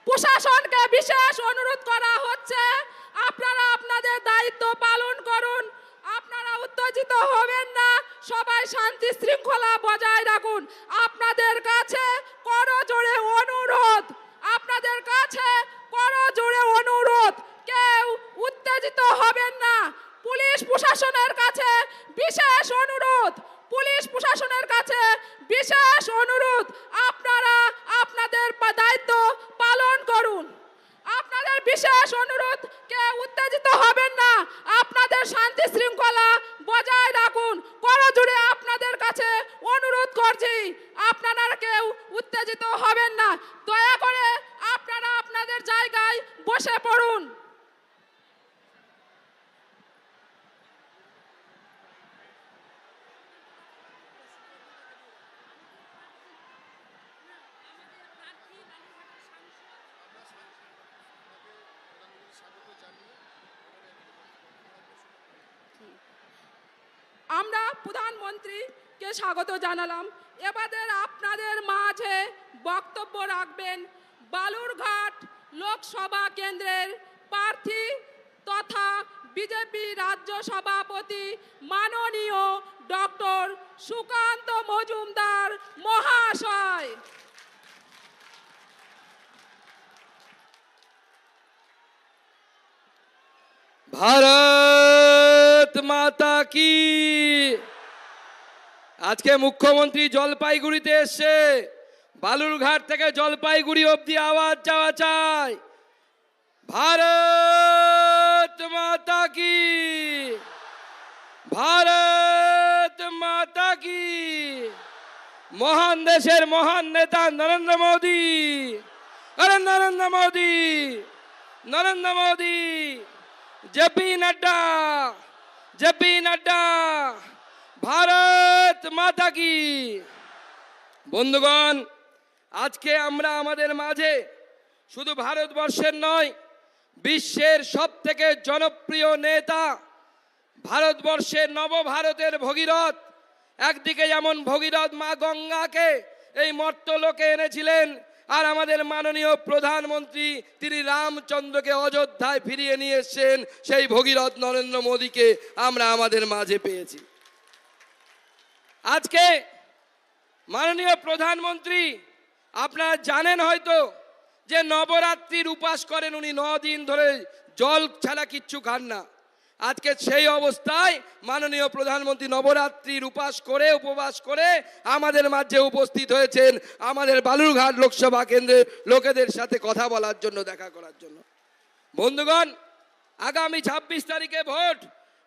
প্রশাসনকে বিশেষ অনুরোধ করা হচ্ছে, আপনারা আপনাদের দায়িত্ব পালন করুন, আপনারা উত্তেজিত হবেন না, সবাই শান্তি শৃঙ্খলা বজায় রাখুন। আপনাদের কাছে করজোড়ে অনুরোধ, আপনাদের কাছে করজোড়ে অনুরোধ, কেউ উত্তেজিত হবেন না। পুলিশ প্রশাসনের কাছে বিশেষ অনুরোধ, পুলিশ প্রশাসনের কাছে বিশেষ অনুরোধ, আপনারা আপনাদের দায়িত্ব পালন করুন। আপনাদের বিশেষ অনুরোধ, কেউ উত্তেজিত হবেন না, আপনাদের শান্তি শৃঙ্খলা বজায় রাখুন। করজোড়ে আপনাদের কাছে অনুরোধ করছি, আপনারা কেউ উত্তেজিত হবেন না। দয়া করে আপনারা আপনাদের জায়গায় বসে পড়ুন। আমরা প্রধানমন্ত্রীকে স্বাগত জানালাম। এবারে আপনাদের মাঝে বক্তব্য রাখবেন বালুরঘাট লোকসভা কেন্দ্রের প্রার্থী তথা বিজেপি রাজ্য সভাপতি মাননীয় ডক্টর সুকান্ত মজুমদার মহাশয়। ভারত মাতা কি। আজকে মুখ্যমন্ত্রী জলপাইগুড়িতে এসছে, বালুরঘাট থেকে জলপাইগুড়ি অবধি আওয়াজ যাওয়া চাই, ভারত মাতা কি, ভারত মাতা কি। মহান দেশের মহান নেতা নরেন্দ্র মোদী, নরেন্দ্র মোদী, নরেন্দ্র মোদী, জেপি নাড্ডা, জেপি নাড্ডা, ভারত মাতা কি। বন্ধুগণ, আজকে আমরা আমাদের মাঝে শুধু ভারতবর্ষের নয়, বিশ্বের সবথেকে জনপ্রিয় নেতা, ভারতবর্ষের নবভারতের ভগীরথ। একদিকে যেমন ভগীরথ মা গঙ্গাকে এই মর্তলোকে এনেছিলেন, আর আমাদের মাননীয় প্রধানমন্ত্রী তিনি রামচন্দ্রকে অযোধ্যায় ফিরিয়ে নিয়ে এসেছেন, সেই ভগীরথ নরেন্দ্র মোদীকে আমরা আমাদের মাঝে পেয়েছি। আজকে মাননীয় প্রধানমন্ত্রী, আপনারা জানেন হয়তো যে নবরাত্রির উপাস করেন উনি, 9 দিন ধরে জল ছাড়া কিচ্ছু খান না। আজকে সেই অবস্থায় মাননীয় প্রধানমন্ত্রী নবরাত্রির উপাস করে উপবাস করে আমাদের মাঝে উপস্থিত হয়েছেন, আমাদের বালুরঘাট লোকসভা কেন্দ্রের লোকেদের সাথে কথা বলার জন্য, দেখা করার জন্য। বন্ধুগণ, আগামী 26 তারিখে ভোট।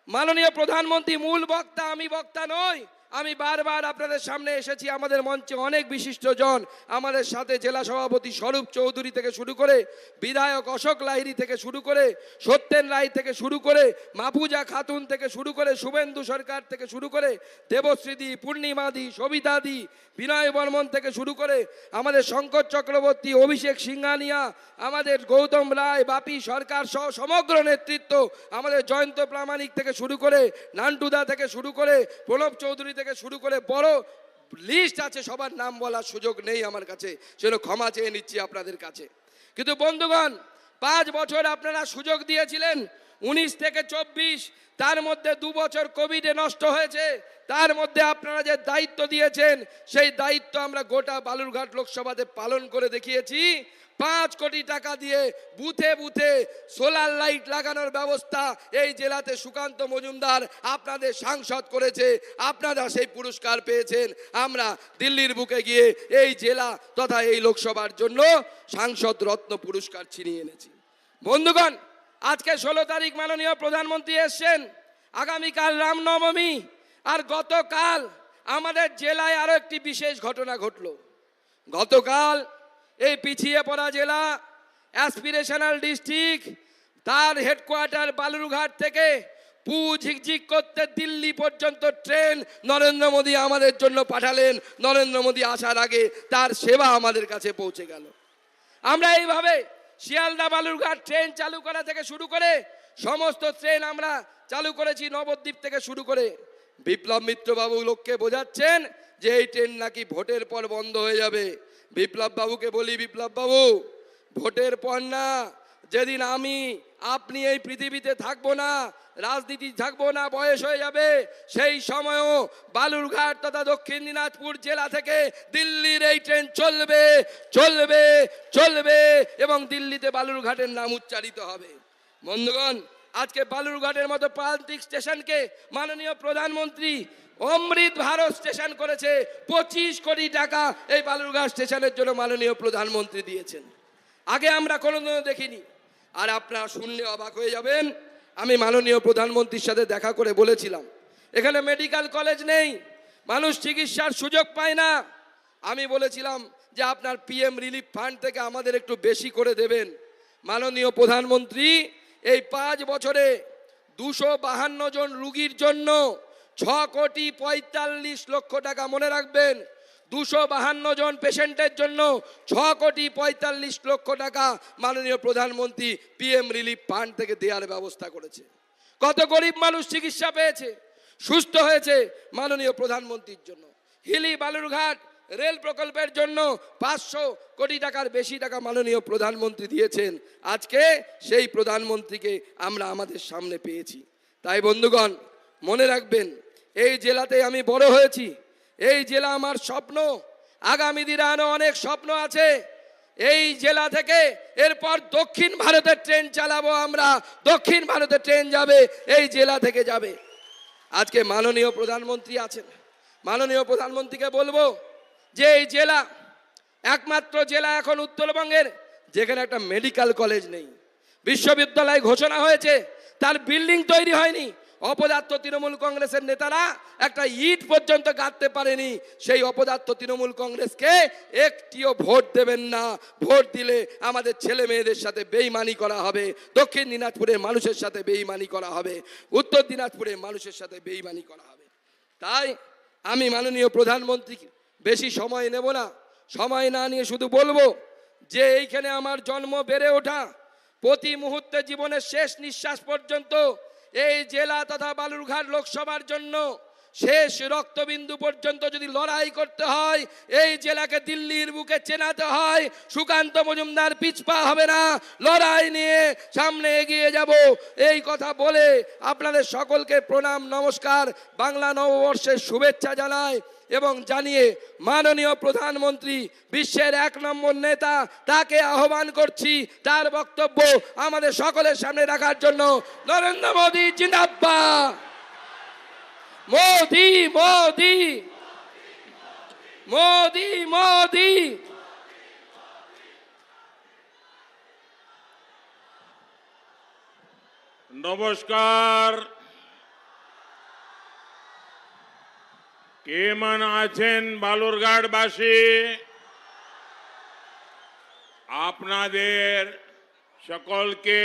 মাননীয় প্রধানমন্ত্রী মূল বক্তা, আমি বক্তা নই। আমি বারবার আপনাদের সামনে এসেছি, আমাদের মঞ্চে অনেক বিশিষ্ট জন, আমাদের সাথে জেলা সভাপতি স্বরূপ চৌধুরী থেকে শুরু করে, বিধায়ক অশোক লাহিড়ী থেকে শুরু করে, সত্যেন রায় থেকে শুরু করে, মাহফুজা খাতুন থেকে শুরু করে, শুভেন্দু সরকার থেকে শুরু করে, দেবশ্রীদি, পূর্ণিমাদি, সবিতাদি, বিনয় বর্মন থেকে শুরু করে, আমাদের শঙ্কর চক্রবর্তী, অভিষেক সিংহানিয়া, আমাদের গৌতম রায়, বাপি সরকার সহ সমগ্র নেতৃত্ব, আমাদের জয়ন্ত প্রামাণিক থেকে শুরু করে, নান্টুদা থেকে শুরু করে, প্রণব চৌধুরী থেকে শুরু করে, বড় লিস্ট আছে, সবার নাম বলার সুযোগ নেই আমার কাছে, সেজন্য ক্ষমা চেয়ে নিচ্ছি আপনাদের কাছে। কিন্তু বন্ধুগণ, 5 বছর আপনারা সুযোগ দিয়েছিলেন, 19 থেকে 24, তার মধ্যে 2 বছর কোভিডে নষ্ট হয়েছে। তার মধ্যে আপনারা যে দায়িত্ব দিয়েছেন, সেই দায়িত্ব আমরা গোটা বালুরঘাট লোকসভাতে পালন করে দেখিয়েছি। 5 কোটি টাকা দিয়ে বুথে বুথে সোলার লাইট লাগানোর ব্যবস্থা এই জেলাতে সুকান্ত মজুমদার আপনাদের সাংসদ করেছে, আপনারা সেই পুরস্কার পেয়েছেন। আমরা দিল্লির বুকে গিয়ে এই জেলা তথা এই লোকসভার জন্য সাংসদ রত্ন পুরস্কার ছিনিয়ে এনেছি। বন্ধুগণ, আজকে 16 তারিখ মাননীয় প্রধানমন্ত্রী এসছেন, আগামীকাল রামনবমী, আর গতকাল আমাদের জেলায় আরো একটি বিশেষ ঘটনা ঘটল। গতকাল এই পিছিয়ে পড়া জেলা, অ্যাসপিরেশনাল ডিস্ট্রিক্ট, তার হেডকোয়ার্টার বালুরঘাট থেকে পু ঝিকঝিক করতে দিল্লি পর্যন্ত ট্রেন নরেন্দ্র মোদী আমাদের জন্য পাঠালেন। নরেন্দ্র মোদী আসার আগে তার সেবা আমাদের কাছে পৌঁছে গেল। আমরা এইভাবে শিয়ালদা বালুরঘাট ট্রেন চালু করা থেকে শুরু করে সমস্ত ট্রেন আমরা চালু করেছি, নবদ্বীপ থেকে শুরু করে। বিপ্লব মিত্র বাবু লোককে বোঝাচ্ছেন যে এই ট্রেন নাকি ভোটের পর বন্ধ হয়ে যাবে। বিপ্লব বাবুকে বলি, বিপ্লব বাবু, ভোটের পর না, যেদিন আমি আপনি এই পৃথিবীতে থাকবো না, রাজনীতি থাকবো না, বয়স হয়ে যাবে, সেই সময়ও বালুরঘাট তথা দক্ষিণ দিনাজপুর জেলা থেকে দিল্লির এই ট্রেন চলবে চলবে চলবে এবং দিল্লিতে বালুরঘাটের নাম উচ্চারিত হবে। বন্ধুগণ, আজকে বালুরঘাটের মতো প্রান্তিক স্টেশনকে মাননীয় প্রধানমন্ত্রী অমৃত ভারত স্টেশন করেছে। 25 কোটি টাকা এই বালুরঘাট স্টেশনের জন্য মাননীয় প্রধানমন্ত্রী দিয়েছেন। আগে আমরা কোনোদিনও দেখিনি। আর আপনারা শুনলে অবাক হয়ে যাবেন, আমি মাননীয় প্রধানমন্ত্রীর সাথে দেখা করে বলেছিলাম এখানে মেডিকেল কলেজ নেই, মানুষ চিকিৎসার সুযোগ পায় না। আমি বলেছিলাম যে আপনার পিএম রিলিফ ফান্ড থেকে আমাদের একটু বেশি করে দেবেন। মাননীয় প্রধানমন্ত্রী এই 5 বছরে 252 জন রুগীর জন্য 6,45,00,000 টাকা, মনে রাখবেন 252 জন পেশেন্টের জন্য 6,45,00,000 টাকা মাননীয় প্রধানমন্ত্রী পিএম রিলিফ ফান্ড থেকে দেওয়ার ব্যবস্থা করেছে। কত গরিব মানুষ চিকিৎসা পেয়েছে, সুস্থ হয়েছে মাননীয় প্রধানমন্ত্রীর জন্য। হিলি বালুরঘাট রেল প্রকল্পের জন্য 500 কোটি টাকার বেশি টাকা মাননীয় প্রধানমন্ত্রী দিয়েছেন। আজকে সেই প্রধানমন্ত্রীকে আমরা আমাদের সামনে পেয়েছি। তাই বন্ধুগণ, মনে রাখবেন, এই জেলাতে আমি বড় হয়েছি, এই জেলা আমার স্বপ্ন, আগামী দিনে আরো অনেক স্বপ্ন আছে। এই জেলা থেকে এরপর দক্ষিণ ভারতের ট্রেন চালাবো আমরা, দক্ষিণ ভারতের ট্রেন যাবে এই জেলা থেকে যাবে। আজকে মাননীয় প্রধানমন্ত্রী আছেন, মাননীয় প্রধানমন্ত্রীকে বলবো যে এই জেলা একমাত্র জেলা এখন উত্তরবঙ্গের যেখানে একটা মেডিকেল কলেজ নেই। বিশ্ববিদ্যালয় ঘোষণা হয়েছে, তার বিল্ডিং তৈরি হয়নি। অপদার্থ তৃণমূল কংগ্রেসের নেতারা একটা ইট পর্যন্ত গাঁথতে পারেনি। সেই অপদার্থ তৃণমূল কংগ্রেসকে একটিও ভোট দেবেন না। ভোট দিলে আমাদের ছেলে মেয়েদের সাথে বেইমানি করা হবে, দক্ষিণ দিনাজপুরের মানুষের সাথে বেইমানি করা হবে, উত্তর দিনাজপুরের মানুষের সাথে বেইমানি করা হবে। তাই আমি মাননীয় প্রধানমন্ত্রী বেশি সময় নেব না, সময় না নিয়ে শুধু বলবো যে এইখানে আমার জন্ম, বেড়ে ওঠা, প্রতি মুহূর্তে জীবনের শেষ নিঃশ্বাস পর্যন্ত এই জেলা তথা বালুরঘাট লোকসভার জন্য শেষ রক্তবিন্দু পর্যন্ত যদি লড়াই করতে হয়, এই জেলাকে দিল্লির বুকে চেনাতে হয়, সুকান্ত মজুমদার পিছপা হবে না, লড়াই নিয়ে সামনে এগিয়ে যাব। এই কথা বলে আপনাদের সকলকে প্রণাম, নমস্কার, বাংলা নববর্ষের শুভেচ্ছা জানাই এবং জানিয়ে মাননীয় প্রধানমন্ত্রী বিশ্বের 1 নম্বর নেতা, তাকে আহ্বান করছি তার বক্তব্য আমাদের সকলের সামনে রাখার জন্য। নরেন্দ্র মোদী জিন্দাবাদ, মোদি মোদি মোদি মোদি। নমস্কার। কেমন আছেন বালুরঘাটবাসী? আপনাদের সকলকে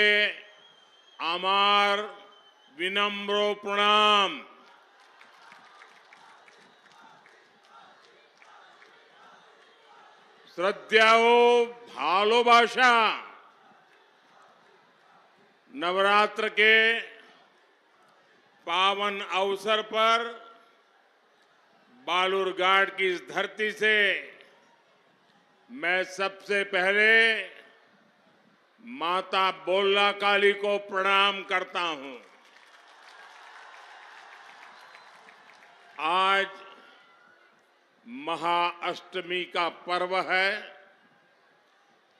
আমার বিনম্র প্রণাম। শ্রদ্ধা ও ভালোবাসা। नवरात्र के पावन अवसर पर बालूरघाट की इस धरती से मैं सबसे पहले माता बोल्ला काली को प्रणाम करता हूं। आज महाअष्टमी का पर्व है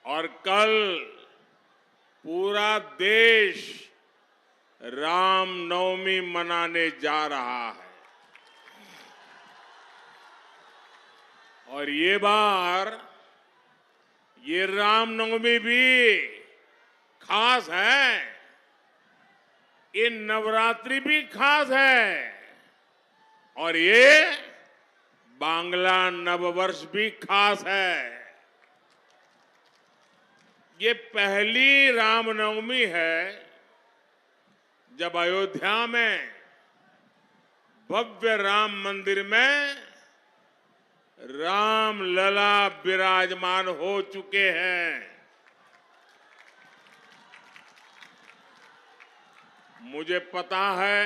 और कल पूरा देश रामनवमी मनाने जा रहा है। और ये बार ये रामनवमी भी खास है, ये नवरात्रि भी खास है और ये बांग्ला नववर्ष भी खास है। ये पहली रामनवमी है जब अयोध्या में भव्य राम मंदिर में राम लला विराजमान हो चुके हैं। मुझे पता है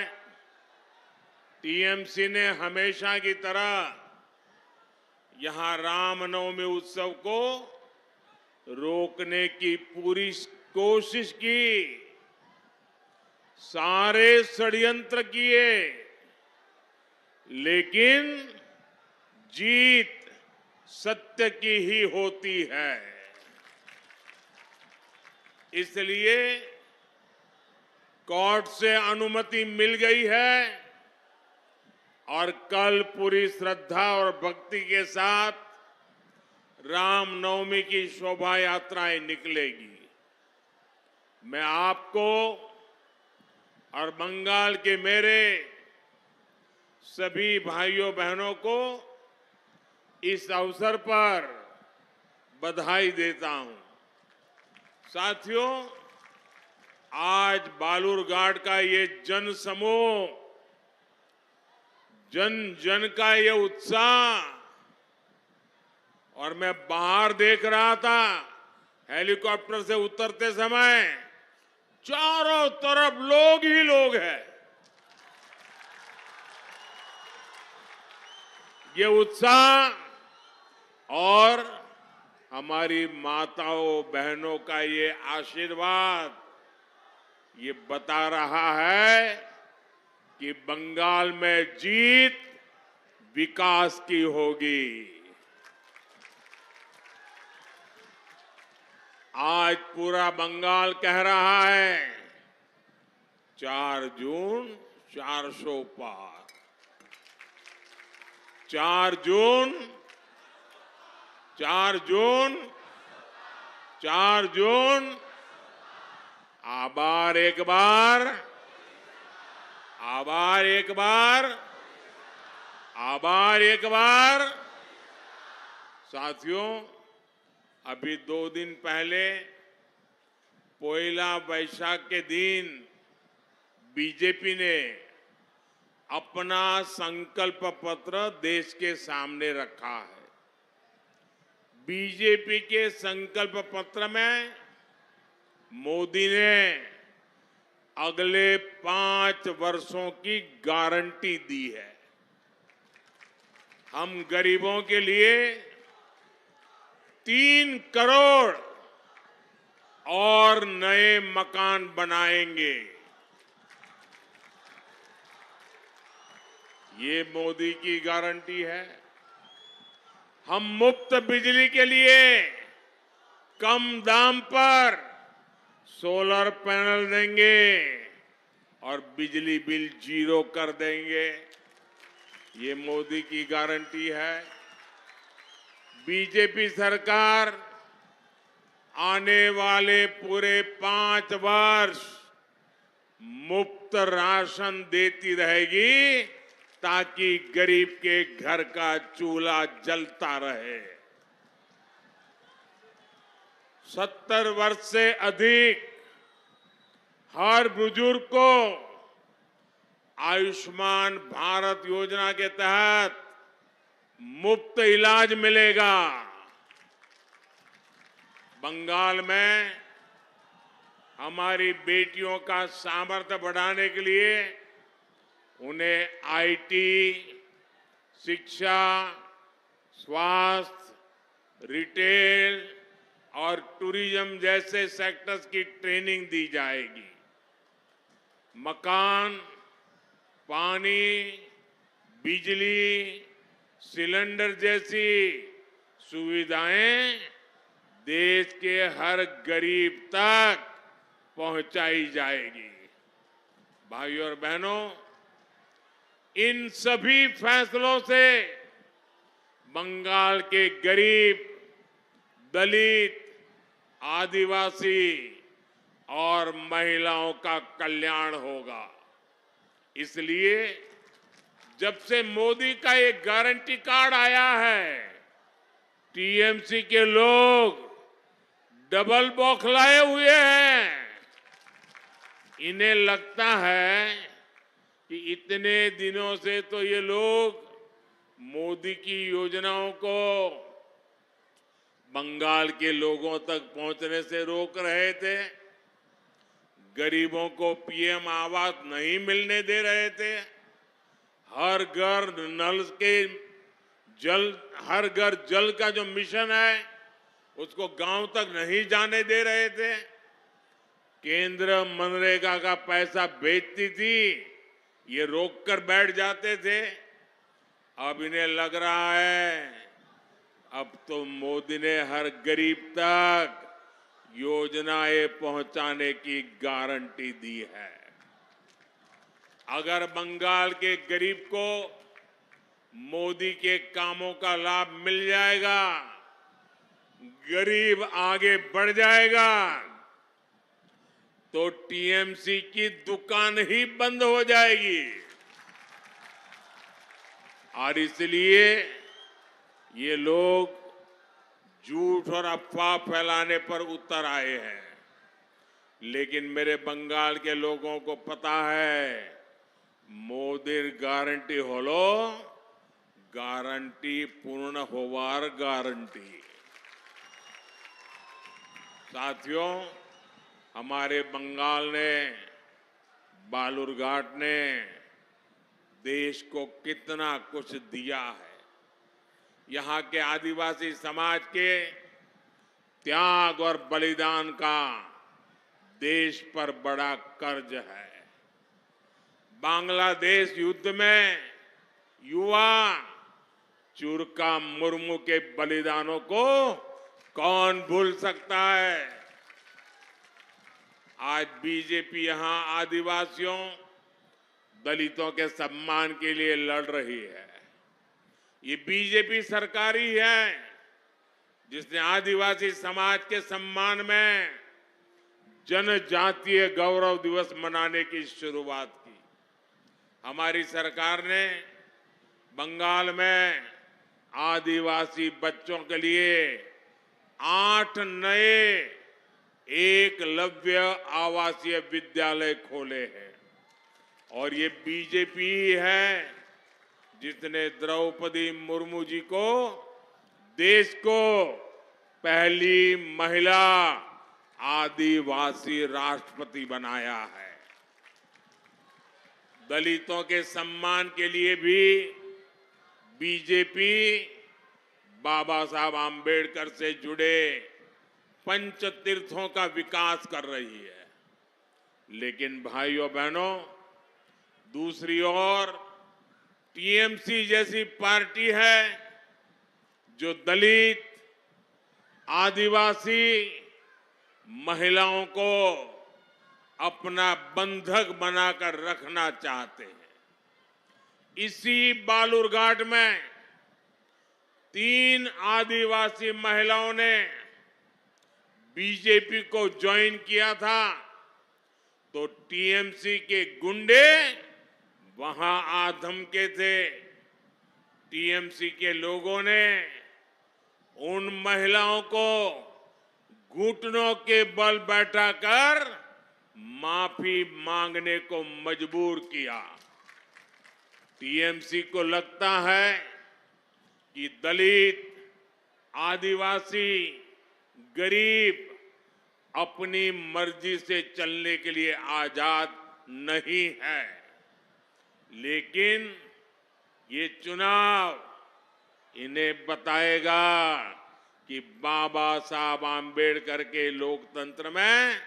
टीएमसी ने हमेशा की तरह यहां रामनवमी उत्सव को रोकने की पूरी कोशिश की, सारे षड्यंत्र किए, लेकिन जीत सत्य की ही होती है। इसलिए कोर्ट से अनुमति मिल गई है और कल पूरी श्रद्धा और भक्ति के साथ रामनवमी की शोभा यात्राएं निकलेगी। मैं आपको और बंगाल के मेरे सभी भाइयों बहनों को इस अवसर पर बधाई देता हूं। साथियों, आज बालूरघाट का ये जन समूह, जन जन का ये उत्साह, और मैं बाहर देख रहा था हेलीकॉप्टर से उतरते समय चारों तरफ लोग ही लोग हैं। ये उत्साह और हमारी माताओं बहनों का ये आशीर्वाद ये बता रहा है कि बंगाल में जीत विकास की होगी। आज पूरा बंगाल कह रहा है 4 जून 400 पार, 4 जून 4 जून 4 जून। आभार एक बार, आभार एक बार, आभार एक बार। साथियों, अभी 2 दिन पहले पोइला वैशाख के दिन बीजेपी ने अपना संकल्प पत्र देश के सामने रखा है। बीजेपी के संकल्प पत्र में मोदी ने अगले 5 वर्षों की गारंटी दी है। हम गरीबों के लिए 3 करोड़ और नए मकान बनाएंगे। ये मोदी की गारंटी है। हम मुफ्त बिजली के लिए कम दाम पर सोलर पैनल देंगे और बिजली बिल 0 कर देंगे। ये मोदी की गारंटी है। बीजेपी सरकार आने वाले पूरे 5 वर्ष मुफ्त राशन देती रहेगी ताकि गरीब के घर का चूल्हा जलता रहे। 70 वर्ष से अधिक हर बुजुर्ग को आयुष्मान भारत योजना के तहत मुफ्त इलाज मिलेगा। बंगाल में हमारी बेटियों का सामर्थ्य बढ़ाने के लिए उन्हें आईटी, शिक्षा, स्वास्थ्य, रिटेल और टूरिज्म जैसे सेक्टर्स की ट्रेनिंग दी जाएगी। मकान, पानी, बिजली, सिलेंडर जैसी सुविधाएं देश के हर गरीब तक पहुंचाई जाएगी। भाइयों और बहनों, इन सभी फैसलों से बंगाल के गरीब, दलित, आदिवासी और महिलाओं का कल्याण होगा। इसलिए जब से मोदी का एक गारंटी कार्ड आया है, टीएमसी के लोग डबल बौखलाए हुए हैं। इन्हें लगता है कि इतने दिनों से तो ये लोग मोदी की योजनाओं को बंगाल के लोगों तक पहुंचने से रोक रहे थे, गरीबों को पीएम आवास नहीं मिलने दे रहे थे, हर घर नल के जल, हर घर जल का जो मिशन है उसको गांव तक नहीं जाने दे रहे थे। केंद्र मनरेगा का पैसा भेजती थी, ये रोक कर बैठ जाते थे। अब इन्हें लग रहा है अब तो मोदी ने हर गरीब तक योजनाएं पहुंचाने की गारंटी दी है। अगर बंगाल के गरीब को मोदी के कामों का लाभ मिल जाएगा, गरीब आगे बढ़ जाएगा, तो टीएमसी की दुकान ही बंद हो जाएगी। और इसलिए ये लोग झूठ और अफवाह फैलाने पर उतर आए हैं। लेकिन मेरे बंगाल के लोगों को पता है, मोदी गारंटी होलो गारंटी पूर्ण होवार गारंटी। साथियों, हमारे बंगाल ने, बालूरघाट ने देश को कितना कुछ दिया है। यहाँ के आदिवासी समाज के त्याग और बलिदान का देश पर बड़ा कर्ज है। बांग्लादेश युद्ध में युवा चुरका मुर्मू के बलिदानों को कौन भूल सकता है। आज बीजेपी यहां आदिवासियों, दलितों के सम्मान के लिए लड़ रही है। ये बीजेपी सरकार ही है जिसने आदिवासी समाज के सम्मान में जनजातीय गौरव दिवस मनाने की शुरुआत की। हमारी सरकार ने बंगाल में आदिवासी बच्चों के लिए 8 नए एकलव्य आवासीय विद्यालय खोले हैं। और ये बीजेपी ही है जिसने द्रौपदी मुर्मू जी को देश को पहली महिला आदिवासी राष्ट्रपति बनाया है। दलितों के सम्मान के लिए भी बीजेपी बाबा साहब आम्बेडकर से जुड़े पंच तीर्थों का विकास कर रही है। लेकिन भाइयों बहनों, दूसरी ओर टीएमसी जैसी पार्टी है जो दलित, आदिवासी महिलाओं को अपना बंधक बनाकर रखना चाहते हैं। इसी बालूरघाट में 3 आदिवासी महिलाओं ने बीजेपी को ज्वाइन किया था, तो टीएमसी के गुंडे वहां आ धमके थे। टीएमसी के लोगों ने उन महिलाओं को घुटनों के बल बैठाकर माफी मांगने को मजबूर किया। टीएमसी को लगता है कि दलित, आदिवासी, गरीब अपनी मर्जी से चलने के लिए आजाद नहीं है। लेकिन ये चुनाव इन्हें बताएगा कि बाबा साहब आम्बेडकर के लोकतंत्र में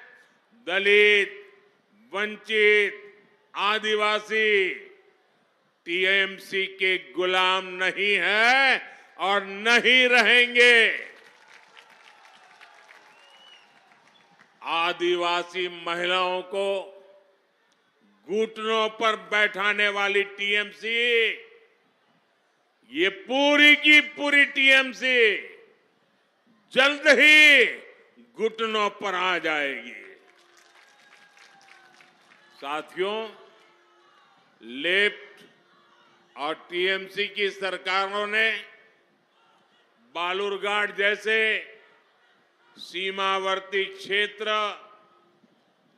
दलित, वंचित, आदिवासी टीएमसी के गुलाम नहीं है और नहीं रहेंगे। आदिवासी महिलाओं को घुटनों पर बैठाने वाली टीएमसी, ये पूरी की पूरी टीएमसी जल्द ही घुटनों पर आ जाएगी। साथियों, लेफ्ट और टीएमसी की सरकारों ने बालूरघाट जैसे सीमावर्ती क्षेत्र,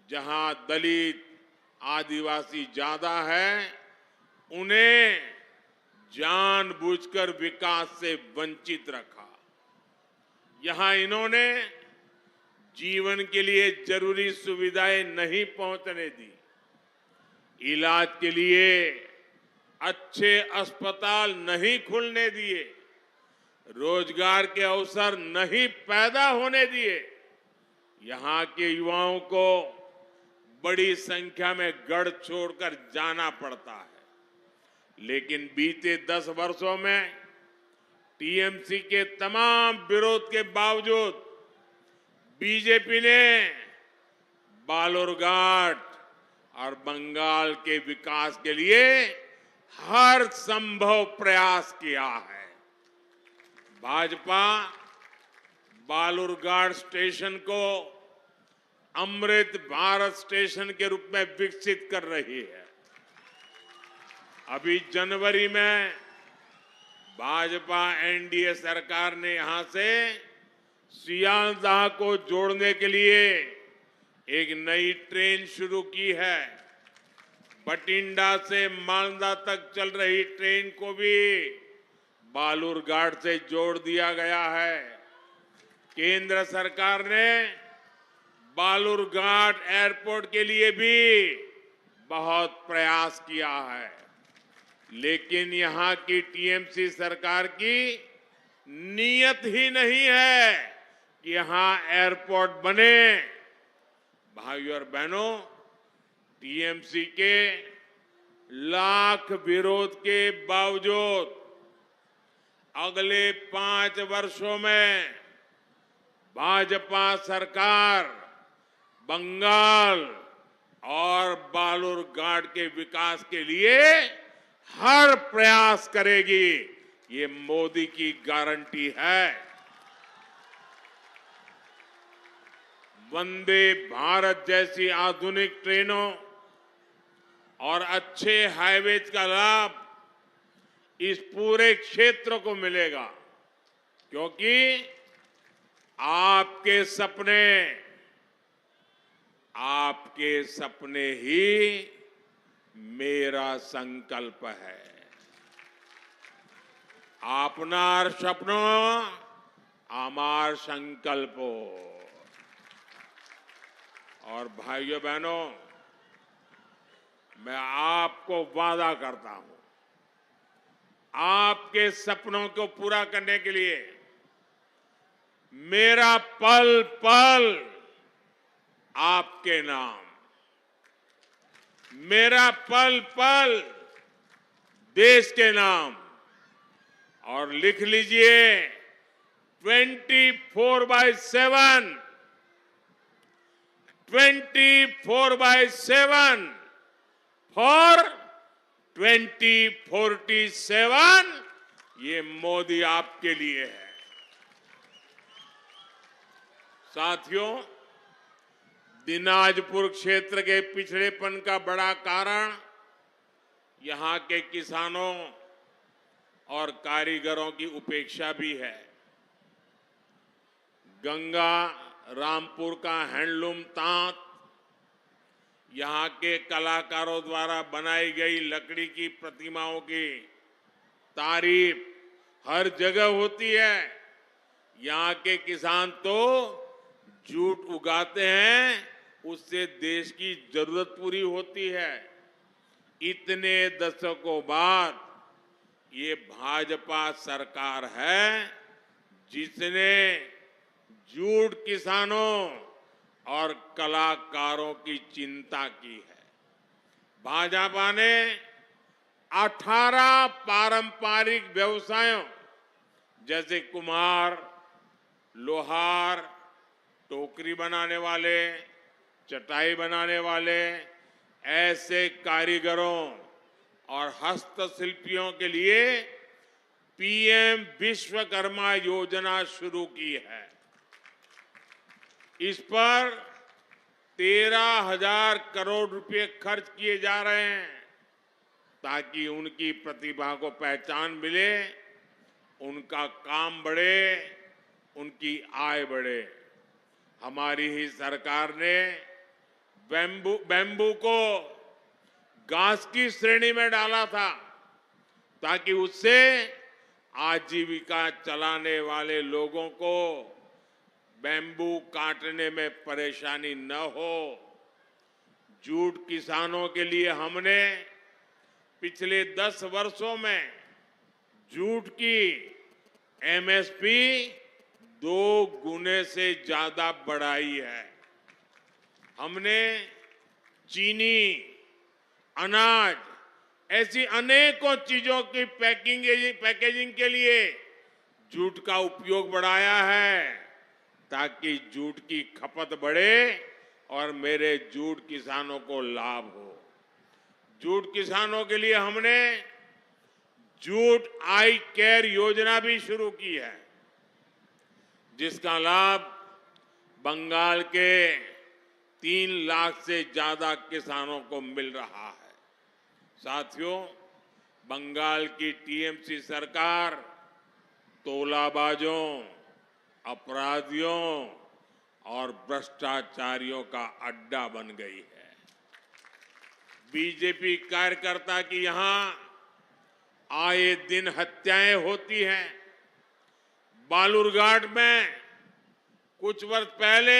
जहां दलित, आदिवासी ज्यादा है, उन्हें जानबूझकर विकास से वंचित रखा। यहां इन्होंने जीवन के लिए जरूरी सुविधाएं नहीं पहुंचने दी। इलाज के लिए अच्छे अस्पताल नहीं खुलने दिए। रोजगार के अवसर नहीं पैदा होने दिए। यहां के युवाओं को बड़ी संख्या में गढ़ छोड़कर जाना पड़ता है। लेकिन बीते 10 वर्षों में टीएमसी के तमाम विरोध के बावजूद बीजेपी ने बालूरघाट और बंगाल के विकास के लिए हर संभव प्रयास किया है। भाजपा बालूरघाट स्टेशन को अमृत भारत स्टेशन के रूप में विकसित कर रही है। अभी जनवरी में भाजपा एनडीए सरकार ने यहां से सियालदाह को जोड़ने के लिए एक नई ट्रेन शुरू की है। बठिंडा से मालदा तक चल रही ट्रेन को भी बालूरघाट से जोड़ दिया गया है। केंद्र सरकार ने बालूरघाट एयरपोर्ट के लिए भी बहुत प्रयास किया है। लेकिन यहां की टीएमसी सरकार की नीयत ही नहीं है कि यहां एयरपोर्ट बने। भाइयों और बहनों, टीएमसी के लाख विरोध के बावजूद अगले 5 वर्षों में भाजपा सरकार बंगाल और बालूरघाट के विकास के लिए हर प्रयास करेगी। ये मोदी की गारंटी है। वंदे भारत जैसी आधुनिक ट्रेनों और अच्छे हाईवेज का लाभ इस पूरे क्षेत्र को मिलेगा, क्योंकि आपके सपने ही मेरा संकल्प है। आपनार सपनो आमार संकल्पो। और भाइयों बहनों, मैं आपको वादा करता हूं, आपके सपनों को पूरा करने के लिए मेरा पल पल आपके नाम, मेरा पल पल देश के नाम। और लिख लीजिए 24/7 फॉर 2047 ये मोदी आपके लिए है। साथियों, दिनाजपुर क्षेत्र के पिछड़ेपन का बड़ा कारण यहां के किसानों और कारीगरों की उपेक्षा भी है। गंगा रामपुर का हैंडलूम तांत, यहां के कलाकारों द्वारा बनाई गई लकड़ी की प्रतिमाओं की तारीफ हर जगह होती है। यहां के किसान तो जूट उगाते हैं, उससे देश की जरूरत पूरी होती है। इतने दशकों बाद ये भाजपा सरकार है जिसने जूट किसानों और कलाकारों की चिंता की है। भाजपा ने 18 पारंपरिक व्यवसायों जैसे कुम्हार, लोहार, टोकरी बनाने वाले, चटाई बनाने वाले, ऐसे कारीगरों और हस्तशिल्पियों के लिए पीएम विश्वकर्मा योजना शुरू की है। इस पर 13,000 करोड़ रुपए खर्च किए जा रहे हैं ताकि उनकी प्रतिभा को पहचान मिले, उनका काम बढ़े, उनकी आय बढ़े। हमारी ही सरकार ने बैम्बू को घास की श्रेणी में डाला था ताकि उससे आजीविका चलाने वाले लोगों को बैम्बू काटने में परेशानी न हो। जूट किसानों के लिए हमने पिछले 10 वर्षों में जूट की एमएसपी 2 गुने से ज्यादा बढ़ाई है। हमने चीनी, अनाज, ऐसी अनेकों चीजों की पैकेजिंग के लिए जूट का उपयोग बढ़ाया है ताकि जूट की खपत बढ़े और मेरे जूट किसानों को लाभ हो। जूट किसानों के लिए हमने जूट आई केयर योजना भी शुरू की है, जिसका लाभ बंगाल के 3 लाख से ज्यादा किसानों को मिल रहा है। साथियों, बंगाल की टीएमसी सरकार तोलाबाजों, अपराधियों और भ्रष्टाचारियों का अड्डा बन गई है। बीजेपी कार्यकर्ता की यहां आए दिन हत्याएं होती हैं। बालूरघाट में कुछ वर्ष पहले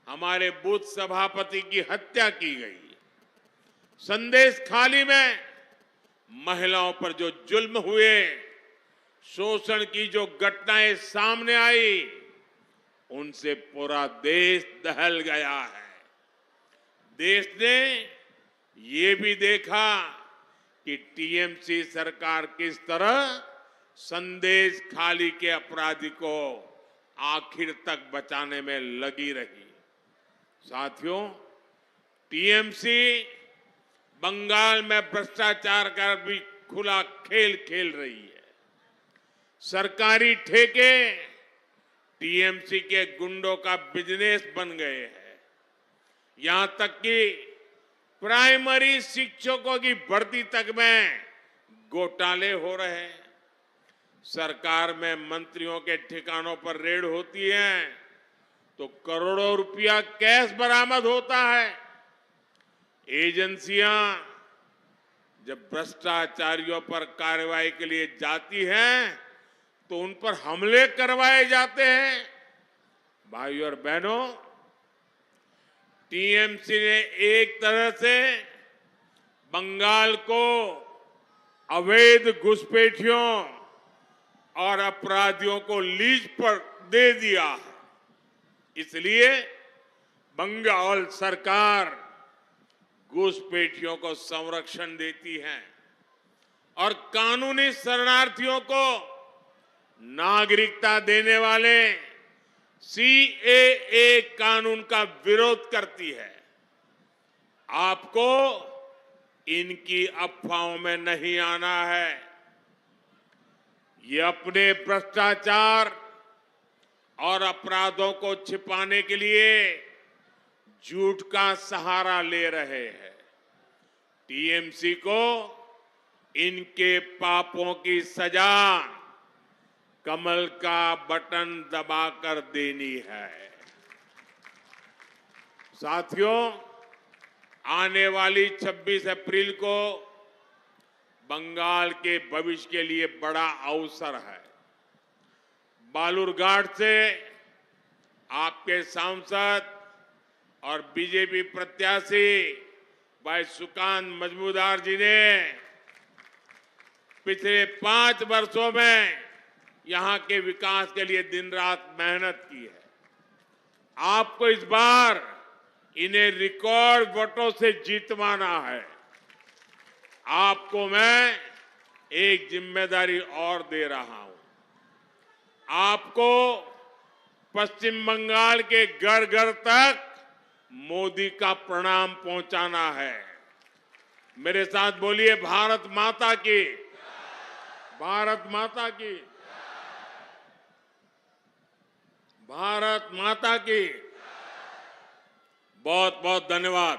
हमारे बूथ सभापति की हत्या की गई। संदेश खाली में महिलाओं पर जो जुल्म हुए, शोषण की जो घटनाएं सामने आई, उनसे पूरा देश दहल गया है। देश ने ये भी देखा कि टीएमसी सरकार किस तरह संदेश खाली के अपराधी को आखिर तक बचाने में लगी रही। साथियों, टीएमसी बंगाल में भ्रष्टाचार का भी खुला खेल खेल रही है। सरकारी ठेके टीएमसी के गुंडों का बिजनेस बन गए हैं। यहां तक कि प्राइमरी शिक्षकों की भर्ती तक में घोटाले हो रहे हैं। सरकार में मंत्रियों के ठिकानों पर रेड होती है तो करोड़ों रुपया कैश बरामद होता है। एजेंसियां जब भ्रष्टाचारियों पर कार्रवाई के लिए जाती हैं तो उन पर हमले करवाए जाते हैं। भाइयों और बहनों, टीएमसी ने एक तरह से बंगाल को अवैध घुसपैठियों और अपराधियों को लीज पर दे दिया है। इसलिए बंगाल सरकार घुसपैठियों को संरक्षण देती है और कानूनी शरणार्थियों को नागरिकता देने वाले सीएए कानून का विरोध करती है। आपको इनकी अफवाहों में नहीं आना है। ये अपने भ्रष्टाचार और अपराधों को छिपाने के लिए झूठ का सहारा ले रहे हैं। टीएमसी को इनके पापों की सजा कमल का बटन दबाकर देनी है। साथियों, आने वाली 26 अप्रैल को बंगाल के भविष्य के लिए बड़ा अवसर है। बालूरघाट से आपके सांसद और बीजेपी प्रत्याशी भाई सुकांत मजमूदार जी ने पिछले 5 वर्षों में यहां के विकास के लिए दिन रात मेहनत की है। आपको इस बार इन्हें रिकॉर्ड वोटों से जीतवाना है। आपको मैं एक जिम्मेदारी और दे रहा हूं। आपको पश्चिम बंगाल के घर घर तक मोदी का प्रणाम पहुंचाना है। मेरे साथ बोलिए, भारत माता की, भारत माता की, भारत माता की। बहुत बहुत धन्यवाद।